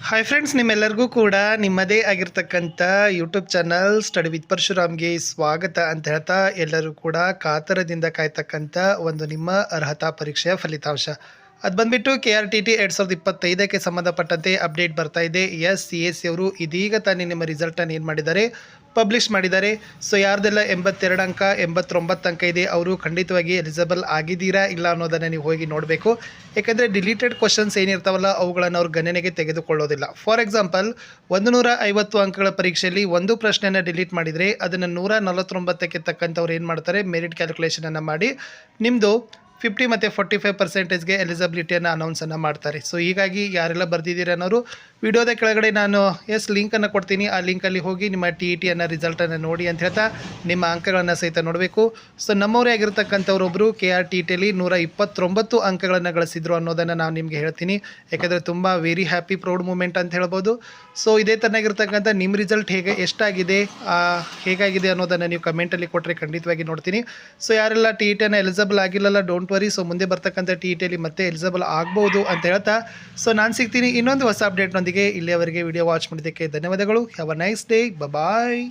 Hi friends, ನಿಮ್ಮೆಲ್ಲರಿಗೂ ಕೂಡ ನಿಮ್ಮದೇ ಆಗಿರ್ತಕ್ಕಂಥ ಯೂಟ್ಯೂಬ್ ಚಾನಲ್ ಸ್ಟಡಿ ವಿತ್ ಪರಶುರಾಮ್ಗೆ ಸ್ವಾಗತ ಅಂತ ಹೇಳ್ತಾ, ಎಲ್ಲರೂ ಕೂಡ ಕಾತರದಿಂದ ಕಾಯ್ತಕ್ಕಂಥ ಒಂದು ನಿಮ್ಮ ಅರ್ಹತಾ ಪರೀಕ್ಷೆಯ ಫಲಿತಾಂಶ ಅದು ಬಂದುಬಿಟ್ಟು KRTT 2025ಕ್ಕೆ ಸಂಬಂಧಪಟ್ಟಂತೆ ಅಪ್ಡೇಟ್ ಬರ್ತಾ ಇದೆ. CSE ಅವರು ಇದೀಗ ತಾನೇ ನಿಮ್ಮ ರಿಸಲ್ಟನ್ನು ಏನು ಮಾಡಿದ್ದಾರೆ, ಪಬ್ಲಿಷ್ ಮಾಡಿದ್ದಾರೆ. ಸೊ ಯಾರ್ದೆಲ್ಲ 82 ಅಂಕ 89 ಅಂಕ ಇದೆ ಅವರು ಖಂಡಿತವಾಗಿ ಎಲಿಜಿಬಲ್ ಆಗಿದ್ದೀರಾ ಇಲ್ಲ ಅನ್ನೋದನ್ನು ನೀವು ಹೋಗಿ ನೋಡಬೇಕು. ಯಾಕೆಂದರೆ ಡಿಲೀಟೆಡ್ ಕ್ವಶನ್ಸ್ ಏನಿರ್ತಾವಲ್ಲ ಅವುಗಳನ್ನು ಅವ್ರು ಗಣನೆಗೆ ತೆಗೆದುಕೊಳ್ಳೋದಿಲ್ಲ. ಫಾರ್ ಎಕ್ಸಾಂಪಲ್ 150 ಅಂಕಗಳ ಪರೀಕ್ಷೆಯಲ್ಲಿ ಒಂದು ಪ್ರಶ್ನೆಯನ್ನು ಡಿಲೀಟ್ ಮಾಡಿದರೆ ಅದನ್ನು 149ಕ್ಕೆ ತಕ್ಕಂಥವ್ರು ಏನು ಮಾಡ್ತಾರೆ, ಮೆರಿಟ್ ಕ್ಯಾಲ್ಕುಲೇಷನನ್ನು ಮಾಡಿ ನಿಮ್ಮದು 50 ಮತ್ತು 45%ಗೆ ಎಲಿಜಿಬಿಲಿಟಿಯನ್ನು ಅನೌನ್ಸನ್ನು ಮಾಡ್ತಾರೆ. ಸೊ ಹೀಗಾಗಿ ಯಾರೆಲ್ಲ ಬರ್ದಿದ್ದೀರ ಅನ್ನೋರು ವಿಡಿಯೋದ ಕೆಳಗಡೆ ನಾನು ಲಿಂಕನ್ನು ಕೊಡ್ತೀನಿ. ಆ ಲಿಂಕಲ್ಲಿ ಹೋಗಿ ನಿಮ್ಮ TETಯನ್ನು ರಿಸಲ್ಟನ್ನು ನೋಡಿ ಅಂತ ಹೇಳ್ತಾ ನಿಮ್ಮ ಅಂಕಗಳನ್ನು ಸಹಿತ ನೋಡಬೇಕು. ಸೊ ನಮ್ಮವರೇ ಆಗಿರ್ತಕ್ಕಂಥವ್ರೊಬ್ಬರು KRTTಯಲ್ಲಿ 129 ಅಂಕಗಳನ್ನು ಗಳಿಸಿದ್ರು ಅನ್ನೋದನ್ನು ನಾನು ನಿಮಗೆ ಹೇಳ್ತೀನಿ. ಯಾಕೆಂದರೆ ತುಂಬ ವೆರಿ ಹ್ಯಾಪಿ ಪ್ರೌಡ್ ಮೂಮೆಂಟ್ ಅಂತ ಹೇಳ್ಬೋದು. ಸೊ ಇದೇ ಥರನಾಗಿರ್ತಕ್ಕಂಥ ನಿಮ್ಮ ರಿಸಲ್ಟ್ ಹೇಗಾಗಿದೆ ಅನ್ನೋದನ್ನು ನೀವು ಕಮೆಂಟಲ್ಲಿ ಕೊಟ್ಟರೆ ಖಂಡಿತವಾಗಿ ನೋಡ್ತೀನಿ. ಸೊ ಯಾರೆಲ್ಲ TETಯನ್ನು ಎಲಿಜಿಬಲ್ ಆಗಿಲ್ಲಲ್ಲ, ಡೋಂಟ್ ವರಿ. ಸೊ ಮುಂದೆ ಬರ್ತಕ್ಕಂಥ TETಯಲ್ಲಿ ಮತ್ತೆ ಎಲಿಜಿಬಲ್ ಆಗ್ಬೋದು ಅಂತ ಹೇಳ್ತಾ, ಸೊ ನಾನು ಸಿಗ್ತೀನಿ ಇನ್ನೊಂದು ಹೊಸ ಅಪ್ಡೇಟ್ನೊಂದಿಗೆ. ಇಲ್ಲಿಯವರೆಗೆ ವಿಡಿಯೋ ವಾಚ್ ಮಾಡಿದ್ದಕ್ಕೆ ಧನ್ಯವಾದಗಳು. Have a nice day. Bye.